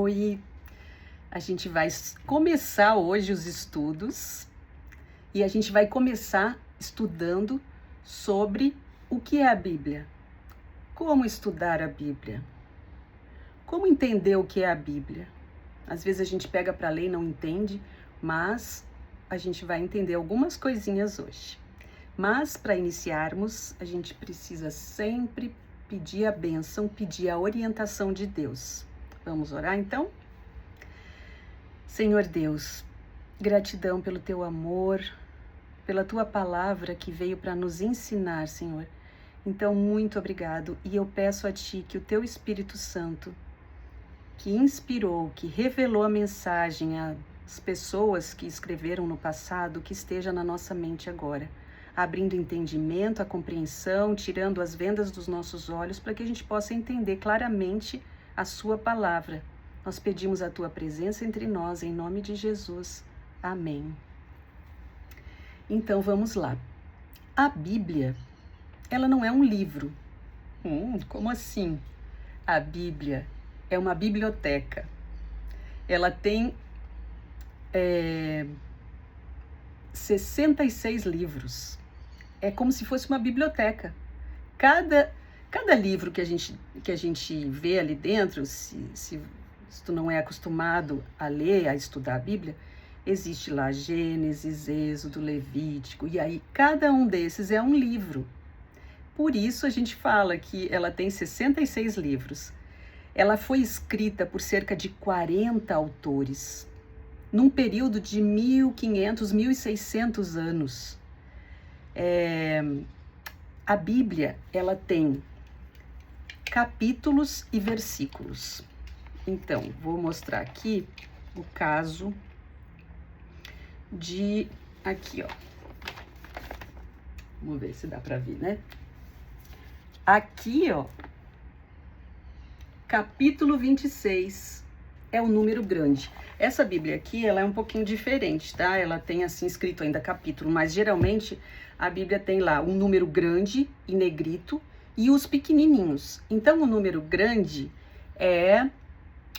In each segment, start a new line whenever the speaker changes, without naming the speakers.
Oi! A gente vai começar hoje os estudos e a gente vai começar estudando sobre o que é a Bíblia. Como estudar a Bíblia? Como entender o que é a Bíblia? Às vezes a gente pega para ler e não entende, mas a gente vai entender algumas coisinhas hoje. Mas para iniciarmos, a gente precisa sempre pedir a bênção, pedir a orientação de Deus. Vamos orar então? Senhor Deus, gratidão pelo teu amor, pela tua palavra que veio para nos ensinar, Senhor. Então, muito obrigado. E eu peço a Ti que o teu Espírito Santo, que inspirou, que revelou a mensagem às pessoas que escreveram no passado, que esteja na nossa mente agora, abrindo entendimento, a compreensão, tirando as vendas dos nossos olhos, para que a gente possa entender claramente a sua palavra. Nós pedimos a tua presença entre nós, em nome de Jesus. Amém. Então vamos lá. A Bíblia, ela não é um livro. Como assim? A Bíblia é uma biblioteca. Ela tem 66 livros. É como se fosse uma biblioteca. Cada livro que a gente vê ali dentro, se tu não é acostumado a ler, a estudar a Bíblia, existe lá Gênesis, Êxodo, Levítico, e aí cada um desses é um livro. Por isso a gente fala que ela tem 66 livros. Ela foi escrita por cerca de 40 autores, num período de 1500, 1600 anos. A Bíblia, ela tem capítulos e versículos. Então, vou mostrar aqui o caso de... Aqui, ó. Vamos ver se dá para ver, né? Aqui, ó, capítulo 26 é o número grande. Essa Bíblia aqui, ela é um pouquinho diferente, tá? Ela tem assim escrito ainda capítulo, mas geralmente a Bíblia tem lá um número grande em negrito e os pequenininhos. Então, o número grande é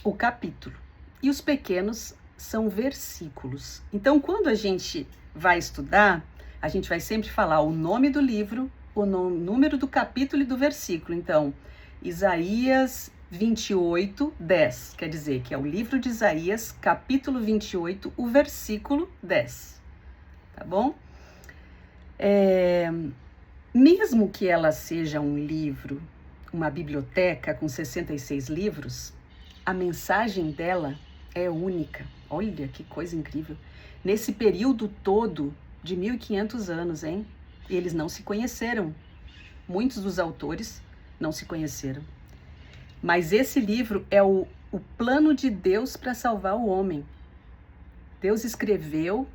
o capítulo e os pequenos são versículos. Então, quando a gente vai estudar, a gente vai sempre falar o nome do livro, o número do capítulo e do versículo. Então, Isaías 28, 10, quer dizer que é o livro de Isaías, capítulo 28, o versículo 10, tá bom? Mesmo que ela seja um livro, uma biblioteca com 66 livros, a mensagem dela é única. Olha que coisa incrível. Nesse período todo de 1500 anos, hein? Eles não se conheceram. Muitos dos autores não se conheceram. Mas esse livro é o plano de Deus para salvar o homem. Deus escreveu,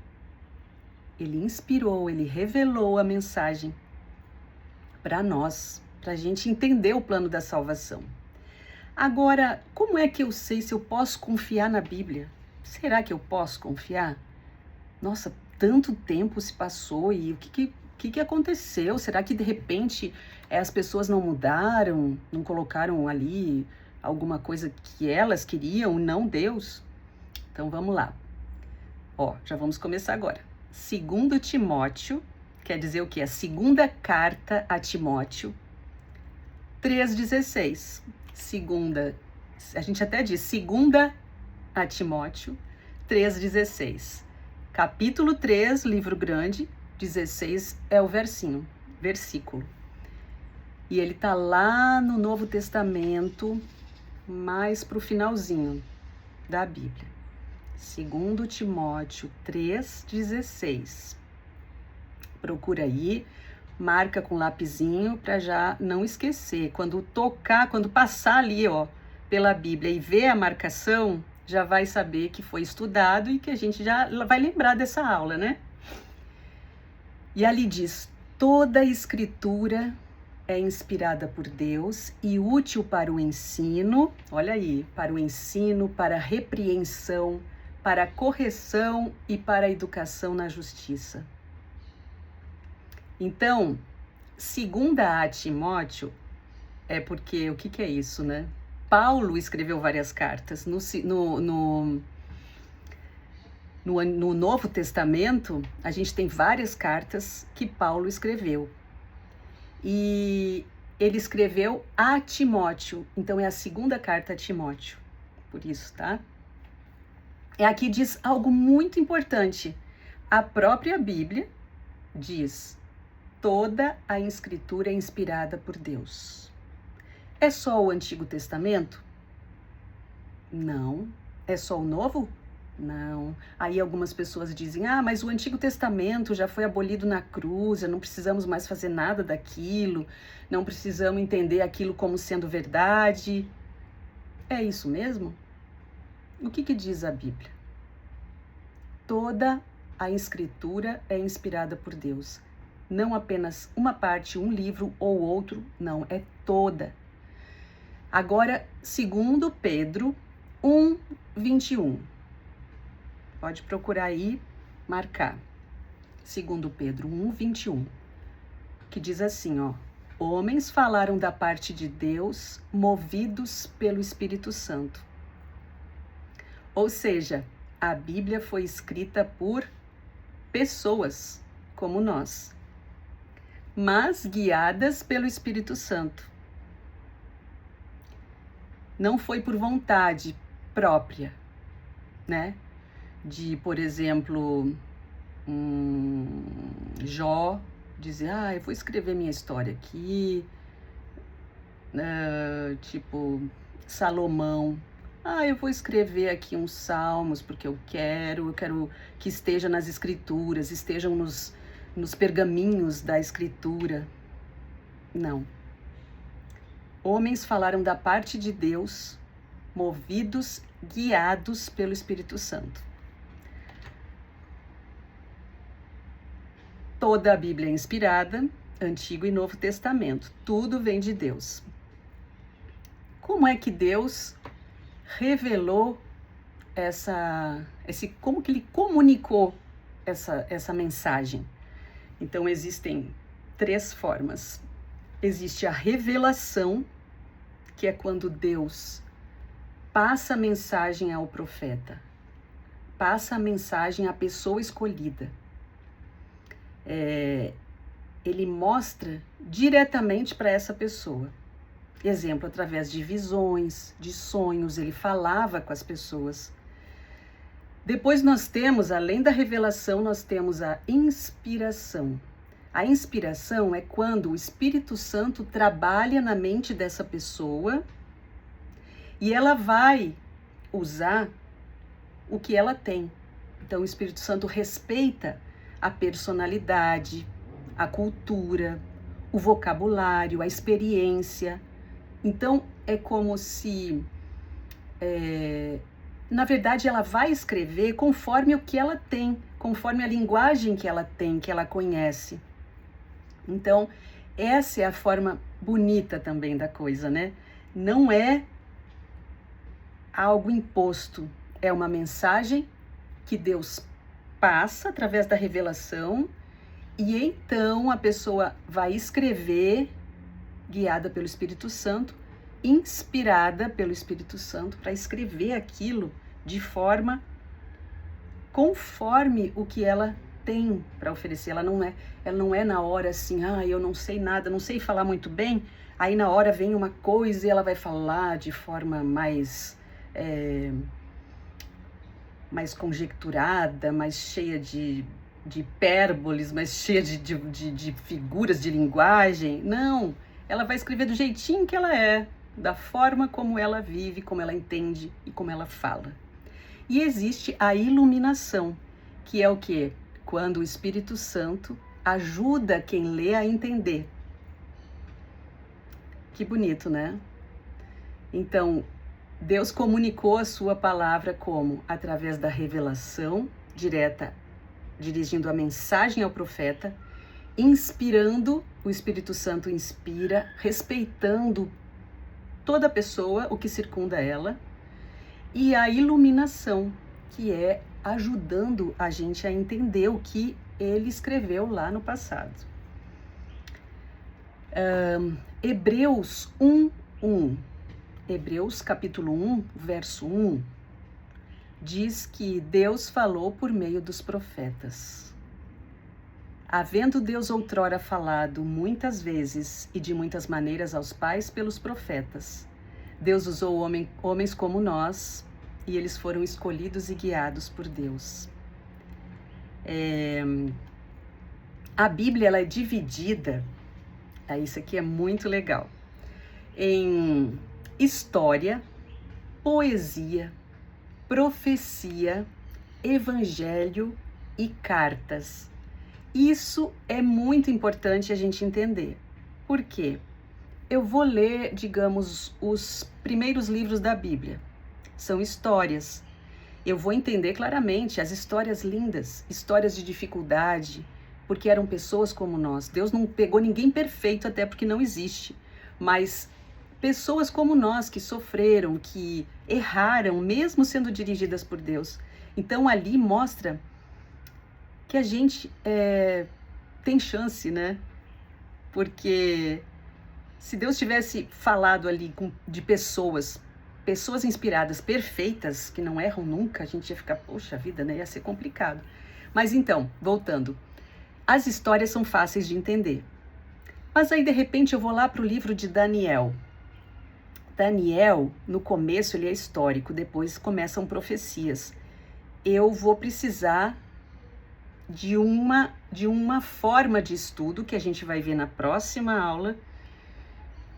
ele inspirou, ele revelou a mensagem para nós, para a gente entender o plano da salvação. Agora, como é que eu sei se eu posso confiar na Bíblia? Será que eu posso confiar? Nossa, tanto tempo se passou e o que aconteceu? Será que de repente as pessoas não mudaram, não colocaram ali alguma coisa que elas queriam, não Deus? Então vamos lá. Ó, já vamos começar agora. 2 Timóteo, quer dizer o quê? A segunda carta a Timóteo, 3,16. A gente até diz 2 a Timóteo 3,16. Capítulo 3, livro grande, 16 é o versículo. E ele tá lá no Novo Testamento, mais pro finalzinho da Bíblia. 2 Timóteo 3,16. Procura aí, marca com lapisinho para já não esquecer. Quando passar ali, ó, pela Bíblia e ver a marcação, já vai saber que foi estudado e que a gente já vai lembrar dessa aula, né? E ali diz: toda a escritura é inspirada por Deus e útil para o ensino, olha aí, para o ensino, para a repreensão, para a correção e para a educação na justiça. Então, 2 a Timóteo é porque, o que é isso, né? Paulo escreveu várias cartas. No Novo Testamento, a gente tem várias cartas que Paulo escreveu. E ele escreveu a Timóteo, então é a segunda carta a Timóteo, por isso, tá? E aqui diz algo muito importante. A própria Bíblia diz: toda a Escritura é inspirada por Deus. É só o Antigo Testamento? Não. É só o Novo? Não. Aí algumas pessoas dizem: mas o Antigo Testamento já foi abolido na cruz, já não precisamos mais fazer nada daquilo, não precisamos entender aquilo como sendo verdade. É isso mesmo? O que diz a Bíblia? Toda a Escritura é inspirada por Deus. Não apenas uma parte, um livro ou outro, não, é toda. Agora, 2 Pedro 1:21. Pode procurar aí, marcar. 2 Pedro 1:21. Que diz assim, ó: homens falaram da parte de Deus, movidos pelo Espírito Santo. Ou seja, a Bíblia foi escrita por pessoas como nós, mas guiadas pelo Espírito Santo. Não foi por vontade própria, né? De, por exemplo, Jó dizer: eu vou escrever minha história aqui. Tipo, Salomão: eu vou escrever aqui uns salmos porque eu quero que esteja nas escrituras, estejam nos pergaminhos da escritura. Não. Homens falaram da parte de Deus, movidos, guiados pelo Espírito Santo. Toda a Bíblia é inspirada, Antigo e Novo Testamento. Tudo vem de Deus. Como é que Deus revelou como que ele comunicou essa mensagem? Então, existem 3 formas. Existe a revelação, que é quando Deus passa a mensagem ao profeta, passa a mensagem à pessoa escolhida. Ele mostra diretamente para essa pessoa. Exemplo, através de visões, de sonhos, ele falava com as pessoas. Depois nós temos, além da revelação, nós temos a inspiração. A inspiração é quando o Espírito Santo trabalha na mente dessa pessoa e ela vai usar o que ela tem. Então, o Espírito Santo respeita a personalidade, a cultura, o vocabulário, a experiência. Então, é como se, na verdade, ela vai escrever conforme o que ela tem, conforme a linguagem que ela tem, que ela conhece. Então, essa é a forma bonita também da coisa, né? Não é algo imposto, é uma mensagem que Deus passa através da revelação e então a pessoa vai escrever, guiada pelo Espírito Santo, inspirada pelo Espírito Santo para escrever aquilo de forma conforme o que ela tem para oferecer. Ela não é na hora assim: eu não sei nada, não sei falar muito bem, aí na hora vem uma coisa e ela vai falar de forma mais conjecturada, mais cheia de hipérboles, mais cheia de figuras de linguagem. Não, ela vai escrever do jeitinho que ela é, da forma como ela vive, como ela entende e como ela fala. E existe a iluminação, que é o quê? Quando o Espírito Santo ajuda quem lê a entender. Que bonito, né? Então, Deus comunicou a sua palavra como? Através da revelação direta, dirigindo a mensagem ao profeta, inspirando, o Espírito Santo inspira, respeitando toda pessoa, o que circunda ela, e a iluminação, que é ajudando a gente a entender o que ele escreveu lá no passado. Hebreus 1:1. Hebreus capítulo 1, verso 1, diz que Deus falou por meio dos profetas. Havendo Deus outrora falado muitas vezes e de muitas maneiras aos pais pelos profetas, Deus usou homens como nós, e eles foram escolhidos e guiados por Deus. A Bíblia ela é dividida, isso aqui é muito legal, em história, poesia, profecia, evangelho e cartas. Isso é muito importante a gente entender. Por quê? Eu vou ler, digamos, os primeiros livros da Bíblia. São histórias. Eu vou entender claramente as histórias lindas, histórias de dificuldade, porque eram pessoas como nós. Deus não pegou ninguém perfeito, até porque não existe, mas pessoas como nós que sofreram, que erraram, mesmo sendo dirigidas por Deus. Então ali mostra que a gente tem chance, né? Porque se Deus tivesse falado ali de pessoas inspiradas, perfeitas, que não erram nunca, a gente ia ficar, poxa vida, né? Ia ser complicado. Mas então, voltando, as histórias são fáceis de entender. Mas aí, de repente, eu vou lá para o livro de Daniel. Daniel, no começo, ele é histórico, depois começam profecias. Eu vou precisar de uma forma de estudo, que a gente vai ver na próxima aula,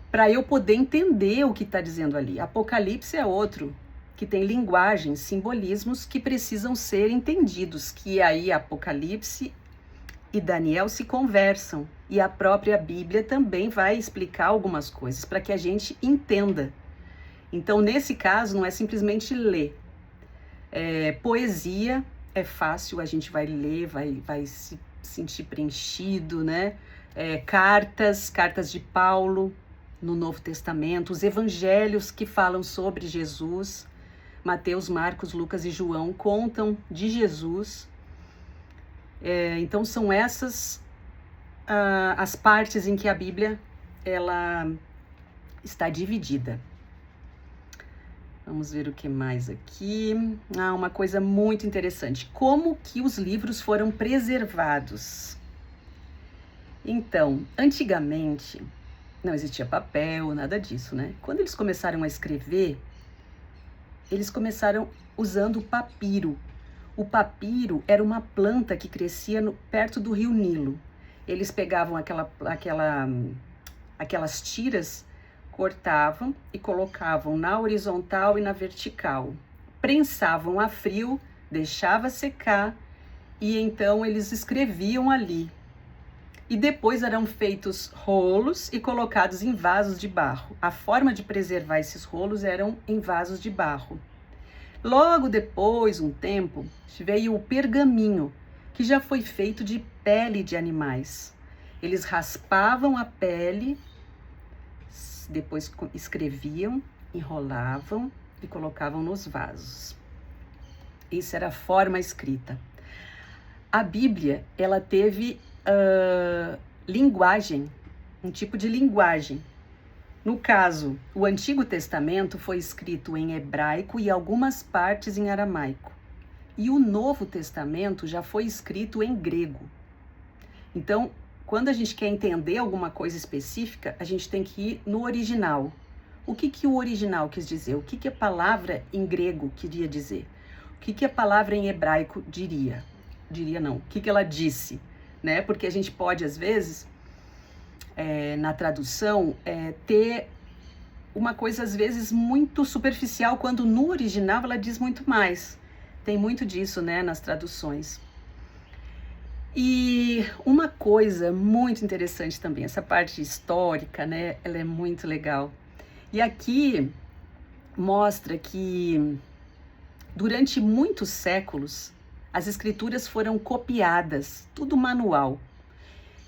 para eu poder entender o que está dizendo ali. Apocalipse é outro, que tem linguagens, simbolismos que precisam ser entendidos, que aí Apocalipse e Daniel se conversam, e a própria Bíblia também vai explicar algumas coisas para que a gente entenda. Então, nesse caso, não é simplesmente ler. Poesia é fácil, a gente vai ler, vai se sentir preenchido, né? Cartas de Paulo no Novo Testamento, os evangelhos que falam sobre Jesus, Mateus, Marcos, Lucas e João contam de Jesus. Então são essas as partes em que a Bíblia ela está dividida. Vamos ver o que mais aqui. Uma coisa muito interessante. Como que os livros foram preservados? Então, antigamente, não existia papel, nada disso, né? Quando eles começaram a escrever, eles começaram usando o papiro. O papiro era uma planta que crescia perto do rio Nilo. Eles pegavam aquelas tiras, cortavam e colocavam na horizontal e na vertical. Prensavam a frio, deixava secar e então eles escreviam ali. E depois eram feitos rolos e colocados em vasos de barro. A forma de preservar esses rolos eram em vasos de barro. Logo depois, um tempo, veio o pergaminho, que já foi feito de pele de animais. Eles raspavam a pele, depois escreviam, enrolavam e colocavam nos vasos. Isso era a forma escrita. A Bíblia, ela teve linguagem, um tipo de linguagem. No caso, o Antigo Testamento foi escrito em hebraico e algumas partes em aramaico. E o Novo Testamento já foi escrito em grego. Então, quando a gente quer entender alguma coisa específica, a gente tem que ir no original. O que o original quis dizer? O que a palavra em grego queria dizer? O que a palavra em hebraico diria? Diria não. O que ela disse? Né? Porque a gente pode, às vezes, na tradução, ter uma coisa, às vezes, muito superficial, quando no original ela diz muito mais. Tem muito disso, né, nas traduções. E uma coisa muito interessante também, essa parte histórica, né, ela é muito legal. E aqui mostra que durante muitos séculos, as escrituras foram copiadas, tudo manual.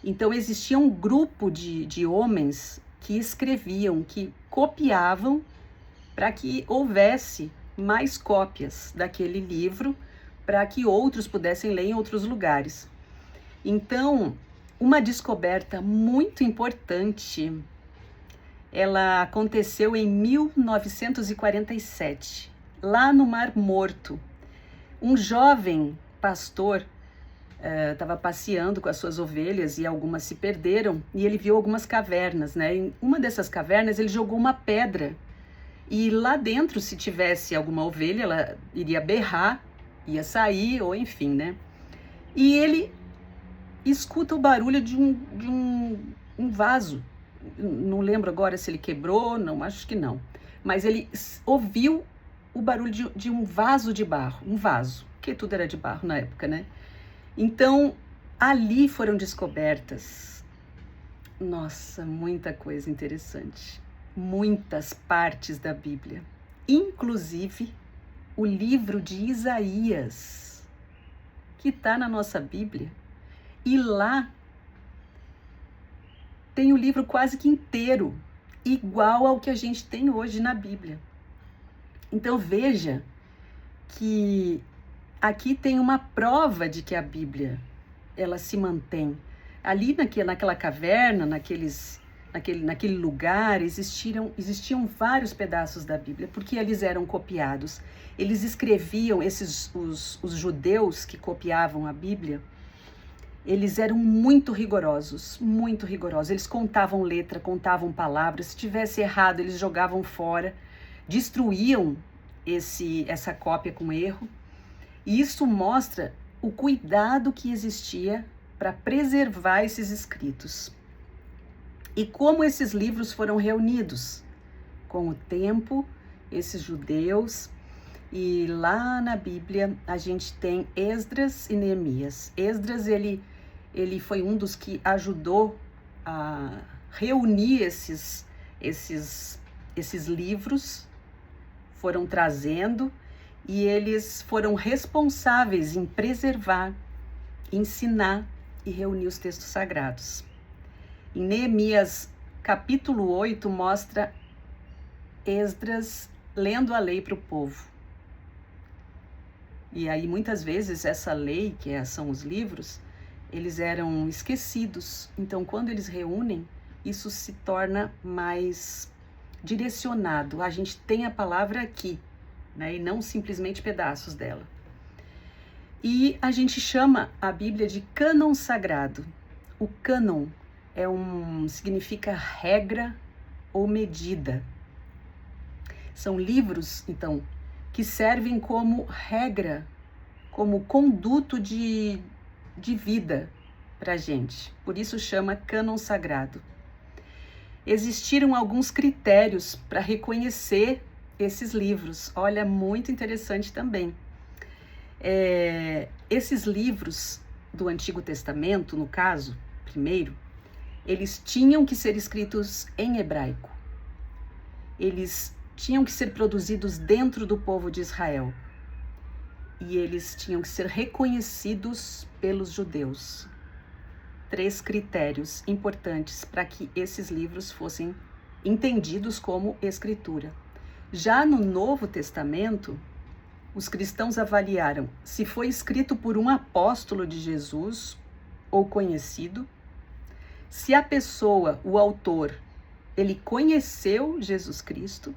Então existia um grupo de homens que escreviam, que copiavam para que houvesse mais cópias daquele livro, para que outros pudessem ler em outros lugares. Então, uma descoberta muito importante ela aconteceu em 1947, lá no Mar Morto. Um jovem pastor estava passeando com as suas ovelhas e algumas se perderam, e ele viu algumas cavernas, né? Em uma dessas cavernas ele jogou uma pedra, e lá dentro, se tivesse alguma ovelha, ela iria berrar, ia sair, ou enfim, né? E ele escuta o barulho de um vaso. Não lembro agora se ele quebrou, não, acho que não. Mas ele ouviu o barulho de um vaso de barro, um vaso, porque tudo era de barro na época, né? Então, ali foram descobertas, nossa, muita coisa interessante, muitas partes da Bíblia, inclusive o livro de Isaías, que está na nossa Bíblia, e lá tem o livro quase que inteiro, igual ao que a gente tem hoje na Bíblia. Então veja que aqui tem uma prova de que a Bíblia, ela se mantém. Ali naquela caverna, naquele lugar, existiam vários pedaços da Bíblia, porque eles eram copiados. Eles escreviam, os judeus que copiavam a Bíblia, eles eram muito rigorosos, muito rigorosos. Eles contavam letra, contavam palavras. Se tivesse errado, eles jogavam fora, destruíam essa cópia com erro. E isso mostra o cuidado que existia para preservar esses escritos. E como esses livros foram reunidos com o tempo, esses judeus. E lá na Bíblia a gente tem Esdras e Neemias. Esdras, ele foi um dos que ajudou a reunir esses livros, foram trazendo, e eles foram responsáveis em preservar, ensinar e reunir os textos sagrados. Em Neemias capítulo 8 mostra Esdras lendo a lei para o povo. E aí muitas vezes essa lei, são os livros, eles eram esquecidos. Então quando eles reúnem, isso se torna mais direcionado. A gente tem a palavra aqui, né, e não simplesmente pedaços dela. E a gente chama a Bíblia de cânon sagrado. O cânon significa regra ou medida. São livros, então, que servem como regra, como conduto de vida para a gente. Por isso chama cânon sagrado. Existiram alguns critérios para reconhecer esses livros. Olha, muito interessante também. Esses livros do Antigo Testamento, no caso, primeiro, eles tinham que ser escritos em hebraico. Eles tinham que ser produzidos dentro do povo de Israel. E eles tinham que ser reconhecidos pelos judeus. 3 critérios importantes para que esses livros fossem entendidos como escritura. Já no Novo Testamento, os cristãos avaliaram se foi escrito por um apóstolo de Jesus ou conhecido, se a pessoa, o autor, ele conheceu Jesus Cristo,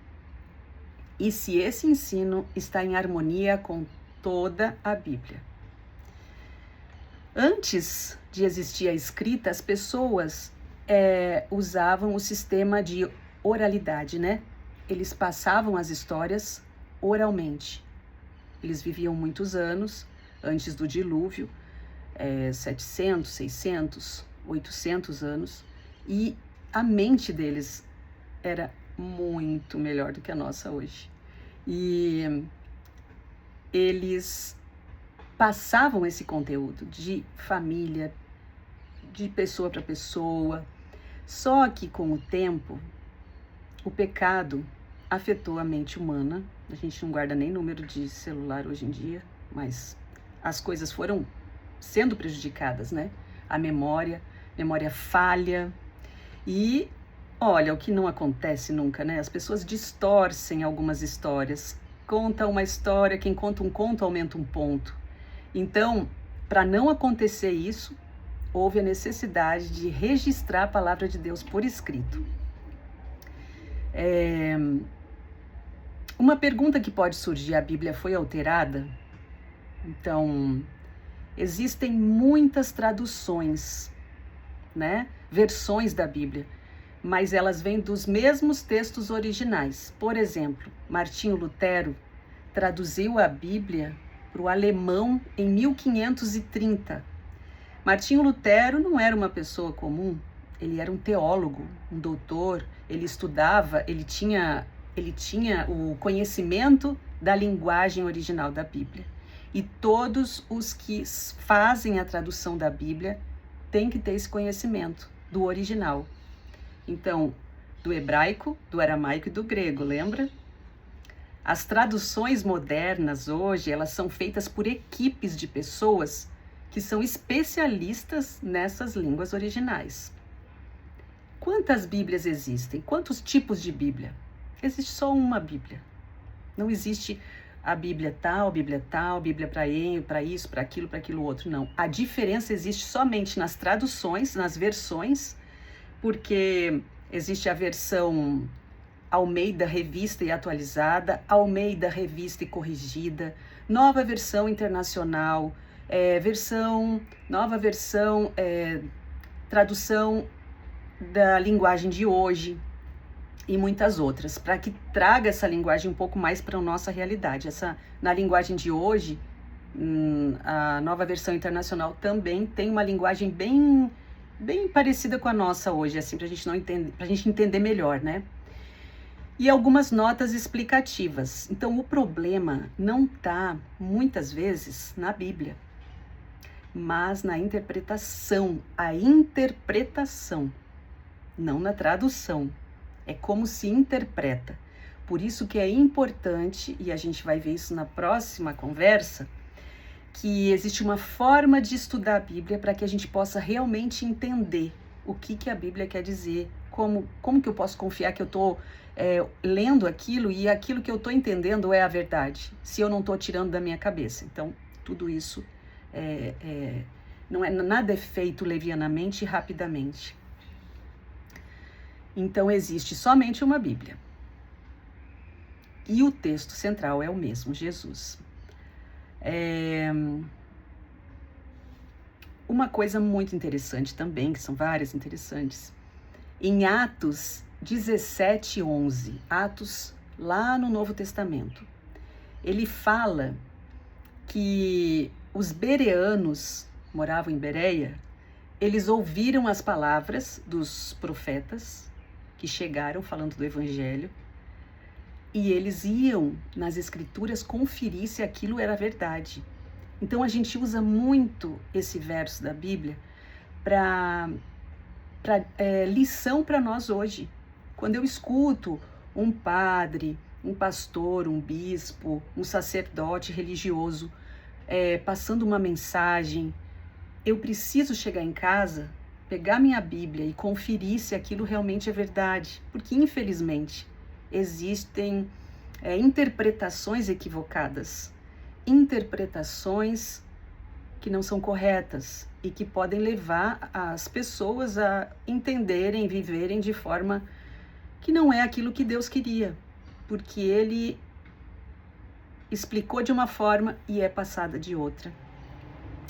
e se esse ensino está em harmonia com toda a Bíblia. Antes de existir a escrita, as pessoas usavam o sistema de oralidade, né? Eles passavam as histórias oralmente. Eles viviam muitos anos antes do dilúvio, 700, 600, 800 anos, e a mente deles era muito melhor do que a nossa hoje. E eles passavam esse conteúdo de família, de pessoa para pessoa. Só que com o tempo, o pecado afetou a mente humana. A gente não guarda nem número de celular hoje em dia, mas as coisas foram sendo prejudicadas, né? A memória falha. E olha, o que não acontece nunca, né? As pessoas distorcem algumas histórias. Conta uma história, quem conta um conto aumenta um ponto. Então, para não acontecer isso, houve a necessidade de registrar a palavra de Deus por escrito. Uma pergunta que pode surgir: a Bíblia foi alterada? Então, existem muitas traduções, né? Versões da Bíblia, mas elas vêm dos mesmos textos originais. Por exemplo, Martinho Lutero traduziu a Bíblia para o alemão em 1530. Martinho Lutero não era uma pessoa comum, ele era um teólogo, um doutor, ele estudava, ele tinha o conhecimento da linguagem original da Bíblia. E todos os que fazem a tradução da Bíblia têm que ter esse conhecimento do original. Então, do hebraico, do aramaico e do grego, lembra? As traduções modernas hoje, elas são feitas por equipes de pessoas que são especialistas nessas línguas originais. Quantas Bíblias existem? Quantos tipos de Bíblia? Existe só uma Bíblia. Não existe a Bíblia tal, Bíblia para isso, para aquilo outro. Não. A diferença existe somente nas traduções, nas versões, porque existe a versão Almeida Revista e Atualizada, Almeida Revista e Corrigida, Nova Versão Internacional, nova versão, tradução da linguagem de hoje e muitas outras, para que traga essa linguagem um pouco mais para a nossa realidade. Na linguagem de hoje, a Nova Versão Internacional também tem uma linguagem bem parecida com a nossa hoje, assim, para a gente entender melhor, né? E algumas notas explicativas. Então, o problema não está, muitas vezes, na Bíblia, mas na interpretação. A interpretação, não na tradução. É como se interpreta. Por isso que é importante, e a gente vai ver isso na próxima conversa, que existe uma forma de estudar a Bíblia para que a gente possa realmente entender o que a Bíblia quer dizer, como que eu posso confiar que eu estou lendo aquilo e aquilo que eu estou entendendo é a verdade, se eu não estou tirando da minha cabeça. Então, tudo isso nada é feito levianamente e rapidamente. Então, existe somente uma Bíblia. E o texto central é o mesmo, Jesus. Uma coisa muito interessante também, que são várias interessantes, em Atos 17:11, Atos lá no Novo Testamento, ele fala que os bereanos moravam em Bereia, eles ouviram as palavras dos profetas que chegaram falando do Evangelho, e eles iam nas escrituras conferir se aquilo era verdade. Então a gente usa muito esse verso da Bíblia para lição para nós hoje. Quando eu escuto um padre, um pastor, um bispo, um sacerdote religioso passando uma mensagem, eu preciso chegar em casa, pegar minha Bíblia e conferir se aquilo realmente é verdade, porque infelizmente existem interpretações equivocadas, interpretações que não são corretas e que podem levar as pessoas a entenderem, viverem de forma que não é aquilo que Deus queria, porque Ele explicou de uma forma e é passada de outra.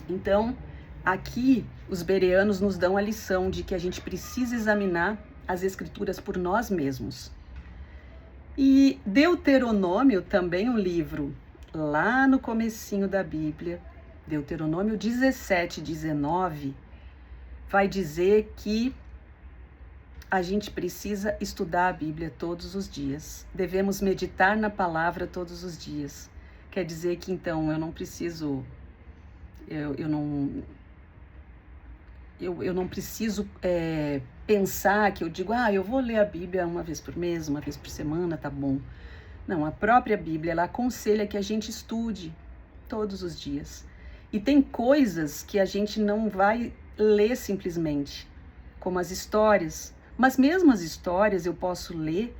Então, aqui os bereanos nos dão a lição de que a gente precisa examinar as escrituras por nós mesmos. E Deuteronômio, também um livro lá no comecinho da Bíblia, Deuteronômio 17:19, vai dizer que a gente precisa estudar a Bíblia todos os dias. Devemos meditar na palavra todos os dias. Quer dizer que então eu não preciso, eu não preciso pensar que eu digo, eu vou ler a Bíblia uma vez por mês, uma vez por semana, tá bom. Não, a própria Bíblia, ela aconselha que a gente estude todos os dias. E tem coisas que a gente não vai ler simplesmente, como as histórias. Mas mesmo as histórias eu posso ler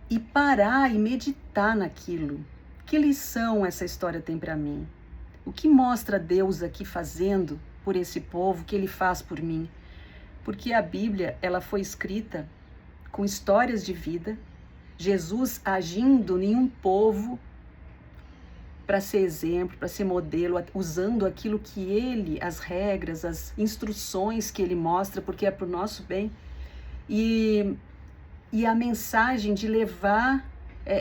e parar e meditar naquilo. Que lição essa história tem para mim? O que mostra Deus aqui fazendo por esse povo, que Ele faz por mim? Porque a Bíblia, ela foi escrita com histórias de vida Jesus agindo em um povo para ser exemplo, para ser modelo, usando aquilo que ele, as regras, as instruções que ele mostra, porque é para o nosso bem, e a mensagem de levar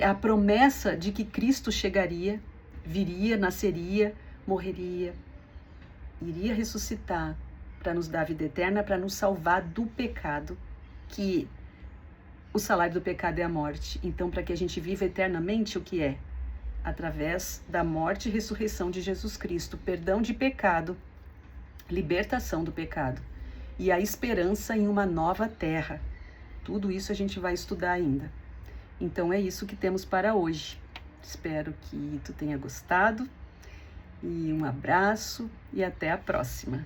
a promessa de que Cristo chegaria, viria, nasceria, morreria, iria ressuscitar para nos dar a vida eterna, para nos salvar do pecado, que o salário do pecado é a morte. Então, para que a gente viva eternamente, o que é? Através da morte e ressurreição de Jesus Cristo, perdão de pecado, libertação do pecado e a esperança em uma nova terra. Tudo isso a gente vai estudar ainda. Então é isso que temos para hoje. Espero que tu tenha gostado e um abraço e até a próxima.